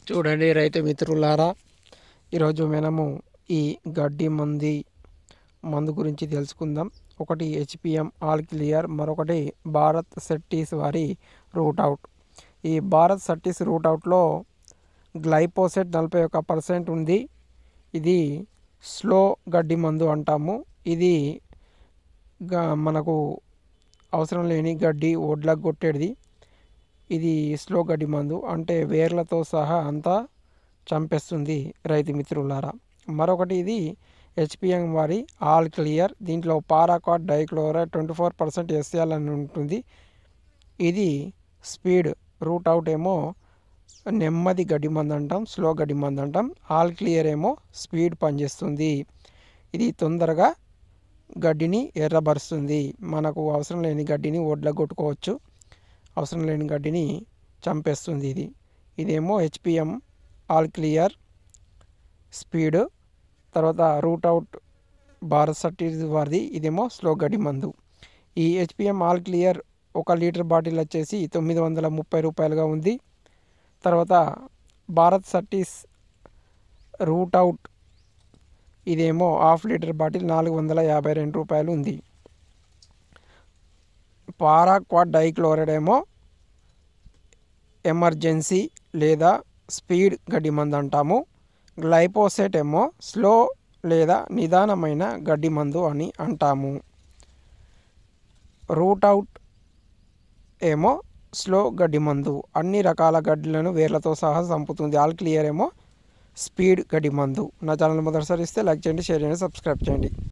చూడండి రైతు మిత్రులారా, ఈరోజు మనము ఈ గడ్డి మందు గురించి తెలుసుకుందాం. ఒకటి హెచ్పిఎం ఆల్ క్లియర్, మరొకటి భారత్ సర్టీస్ వారి రూట్ అవుట్. ఈ భారత్ సర్టీస్ రూట్ అవుట్లో గ్లైపోసేట్ 41% ఉంది. ఇది స్లో గడ్డి మందు అంటాము. ఇది మనకు అవసరం లేని గడ్డి ఒడ్లకు కొట్టేది. ఇది స్లో గడ్డి మందు అంటే వేర్లతో సహా అంతా చంపేస్తుంది రైతు మిత్రులారా. మరొకటి ఇది హెచ్పిఎం వారి ఆల్ క్లియర్. దీంట్లో పారాక్వాట్ డైక్లోరైడ్ 24% ఎస్ఎల్ అని ఉంటుంది. ఇది స్పీడ్. రూట్ అవుట్ ఏమో నెమ్మది గడ్డి మందు అంటాం, స్లో గడ్డి మందు అంటాం. ఆల్ క్లియర్ ఏమో స్పీడ్ పనిచేస్తుంది. ఇది తొందరగా గడ్డిని ఎర్రబరుస్తుంది. మనకు అవసరం లేని గడ్డిని ఒడ్లకు కొట్టుకోవచ్చు, అవసరం లేని గడ్డిని చంపేస్తుంది. ఇదేమో హెచ్పిఎం ఆల్ క్లియర్ స్పీడ్. తర్వాత రూట్ అవుట్ భారత్ సర్టీస్ వారిది, ఇదేమో స్లో గడ్డి మందు. ఈ HPM all clear 1 litre bottle వచ్చేసి 930 రూపాయలుగా ఉంది. తర్వాత భారత్ సర్టీస్ రూట్ అవుట్ ఇదేమో 1/2 లీటర్ బాటిల్ 452 రూపాయలు ఉంది. పారాక్వాట్ డైక్లోరైడ్ ఏమో ఎమర్జెన్సీ లేదా స్పీడ్ గడ్డి మందు అంటాము. గ్లైపోసేట్ ఏమో స్లో లేదా నిదానమైన గడ్డి మందు అని అంటాము. రూట్ అవుట్ ఏమో స్లో గడ్డి మందు, అన్ని రకాల గడ్డిలను వేర్లతో సహా చంపుతుంది. ఆల్ క్లియర్ ఏమో స్పీడ్ గడ్డి మందు. నా ఛానల్ మొదటిసారి ఇస్తే లైక్ చేయండి, షేర్ చేయండి, సబ్స్క్రైబ్ చేయండి.